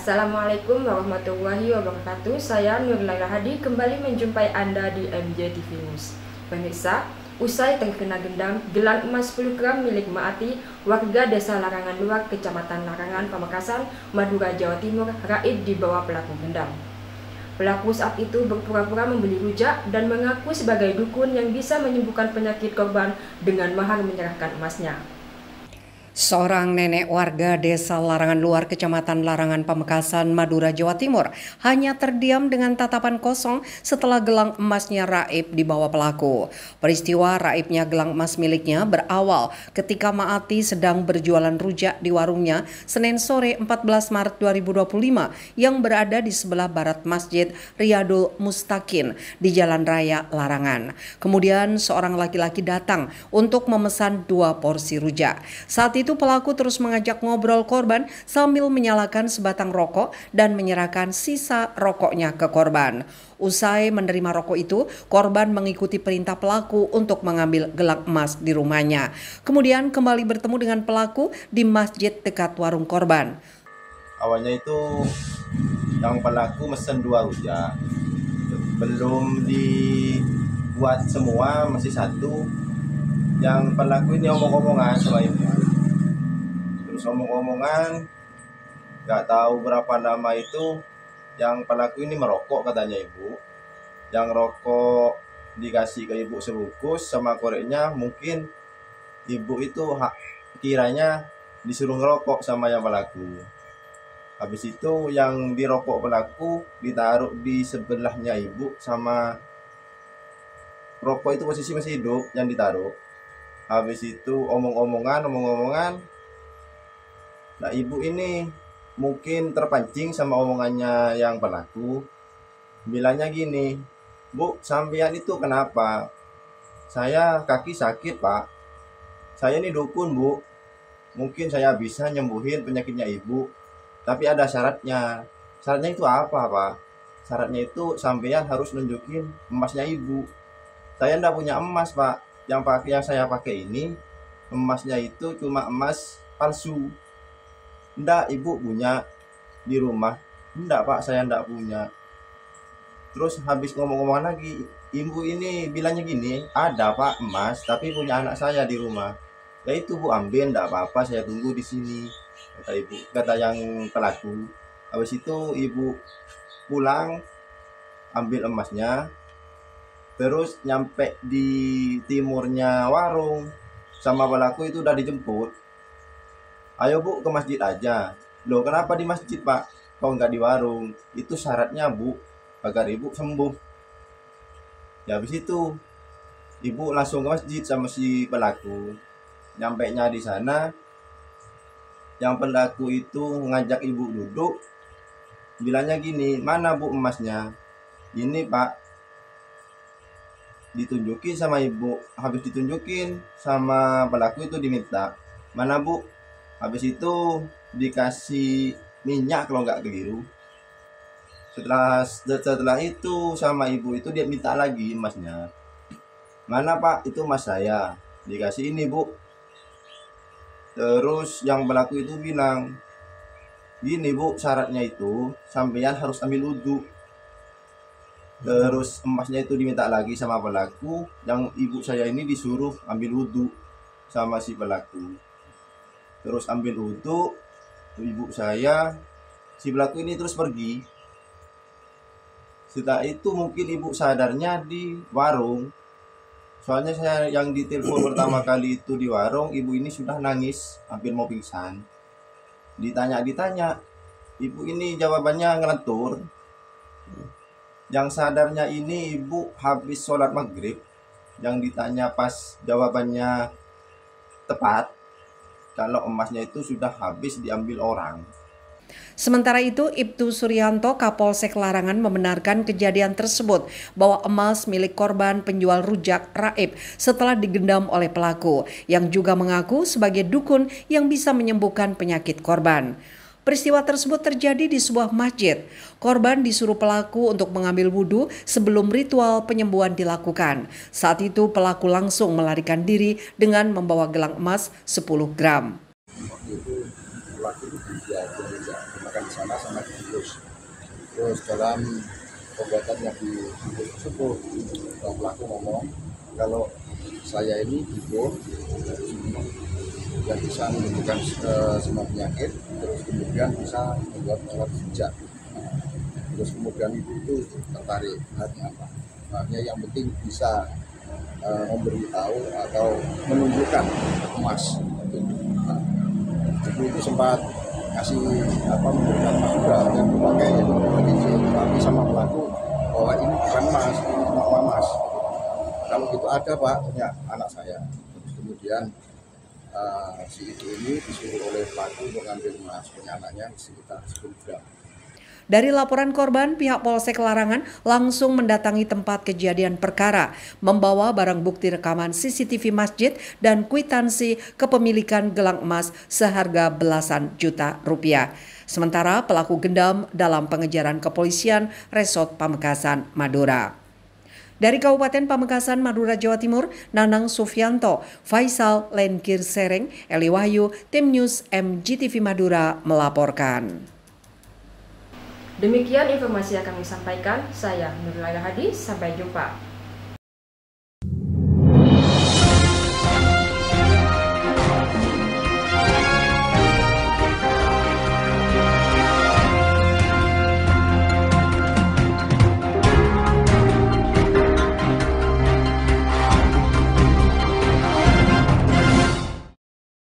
Assalamualaikum warahmatullahi wabarakatuh. Saya Nurlaila Hadi kembali menjumpai Anda di MJ TV News. Pemirsa, usai terkena gelang emas 10 gram milik Maati, warga Desa Larangan Luar, Kecamatan Larangan, Pamekasan, Madura, Jawa Timur, raib dibawa pelaku gendam. Pelaku saat itu berpura-pura membeli rujak dan mengaku sebagai dukun yang bisa menyembuhkan penyakit korban dengan mahar menyerahkan emasnya. Seorang nenek warga Desa Larangan Luar, Kecamatan Larangan, Pamekasan, Madura, Jawa Timur hanya terdiam dengan tatapan kosong setelah gelang emasnya raib dibawa pelaku. Peristiwa raibnya gelang emas miliknya berawal ketika Maati sedang berjualan rujak di warungnya Senin sore 14 Maret 2025 yang berada di sebelah barat Masjid Riyadul Mustaqin di Jalan Raya Larangan. Kemudian seorang laki-laki datang untuk memesan 2 porsi rujak. Saat itu pelaku terus mengajak ngobrol korban sambil menyalakan sebatang rokok dan menyerahkan sisa rokoknya ke korban. Usai menerima rokok itu, korban mengikuti perintah pelaku untuk mengambil gelang emas di rumahnya. Kemudian kembali bertemu dengan pelaku di masjid dekat warung korban. Awalnya itu yang pelaku mesen 2 rujak, belum dibuat semua, masih 1. Yang pelaku ini omong-omongan sama ibu. Terus omong-omongan, gak tahu berapa lama itu yang pelaku ini merokok katanya ibu. Yang rokok dikasih ke ibu sebungkus sama koreknya, mungkin ibu itu kiranya disuruh ngerokok sama yang pelaku. Habis itu yang dirokok pelaku ditaruh di sebelahnya ibu, sama rokok itu posisi masih hidup yang ditaruh. Habis itu omong-omongan. Nah, ibu ini mungkin terpancing sama omongannya yang pelaku. Bilangnya gini, "Bu, sampean itu kenapa? Saya kaki sakit, Pak. Saya ini dukun, Bu. Mungkin saya bisa nyembuhin penyakitnya Ibu. Tapi ada syaratnya." "Syaratnya itu apa, Pak?" "Syaratnya itu sampean harus nunjukin emasnya Ibu." "Saya enggak punya emas, Pak. Yang saya pakai ini emasnya itu cuma emas palsu." "Enggak, Ibu punya di rumah." "Enggak, Pak, saya enggak punya." Terus habis ngomong-ngomong lagi, ibu ini bilangnya gini, "Ada, Pak, emas, tapi punya anak saya di rumah." "Ya itu, Bu, ambil, enggak apa-apa, saya tunggu di sini," kata ibu, kata yang pelaku. Habis itu ibu pulang, ambil emasnya, terus nyampe di timurnya warung sama pelaku itu udah dijemput. "Ayo, Bu, ke masjid aja." "Loh, kenapa di masjid, Pak? Kok nggak di warung? Itu syaratnya, Bu, agar Ibu sembuh." Ya habis itu ibu langsung ke masjid sama si pelaku. Nyampainya di sana, yang pelaku itu ngajak ibu duduk, bilangnya gini, "Mana, Bu, emasnya?" "Ini, Pak." Ditunjukin sama ibu. Habis ditunjukin sama pelaku itu diminta, "Mana, Bu?" Habis itu dikasih minyak kalau nggak keliru. Setelah itu sama ibu itu dia minta lagi emasnya. "Mana, Pak? Itu emas saya." Dikasih, "Ini, Bu." Terus yang pelaku itu bilang, "Gini, Bu, syaratnya itu sampean harus ambil wudhu." Terus emasnya itu diminta lagi sama pelaku, yang ibu saya ini disuruh ambil wudhu sama si pelaku. Terus ambil wudhu, ibu saya, si pelaku ini terus pergi. Setelah itu mungkin ibu sadarnya di warung. Soalnya saya yang ditelepon pertama kali itu di warung, ibu ini sudah nangis, hampir mau pingsan. Ditanya, ibu ini jawabannya ngelentur. Yang sadarnya ini ibu habis sholat maghrib. Yang ditanya pas jawabannya tepat, kalau emasnya itu sudah habis diambil orang. Sementara itu, Ibtu Suryanto, Kapolsek Larangan, membenarkan kejadian tersebut bahwa emas milik korban penjual rujak raib setelah digendam oleh pelaku, yang juga mengaku sebagai dukun yang bisa menyembuhkan penyakit korban. Peristiwa tersebut terjadi di sebuah masjid. Korban disuruh pelaku untuk mengambil wudhu sebelum ritual penyembuhan dilakukan. Saat itu pelaku langsung melarikan diri dengan membawa gelang emas 10 gram. Waktu itu pelaku itu diajak makan di sana sama Terus dalam perbuatan yang tersebut, pelaku ngomong kalau saya ini tidur yang bisa menimbulkan semua penyakit, terus kemudian bisa membuat alat hijab. Terus kemudian itu tertarik, artinya apa? Artinya yang penting bisa memberitahu atau menunjukkan emas. Nah, itu sempat kasih memberikan emas juga yang dipakai tapi sama pelaku bahwa ini bukan emas, ini cuma uang emas. Kalau gitu ada Pak, ya anak saya. Terus kemudian si ibu ini disuruh oleh pelaku untuk mengambil emas punya anaknya sekitar 10 gram. Dari laporan korban, pihak Polsek Larangan langsung mendatangi tempat kejadian perkara, membawa barang bukti rekaman CCTV masjid dan kwitansi kepemilikan gelang emas seharga belasan juta rupiah. Sementara pelaku gendam dalam pengejaran kepolisian Resort Pamekasan, Madura. Dari Kabupaten Pamekasan, Madura, Jawa Timur, Nanang Sufianto, Faisal Lenkir Sereng, Eli Wahyu, Tim News MGTV Madura melaporkan. Demikian informasi yang kami sampaikan. Saya Nurlaila Hadi, sampai jumpa.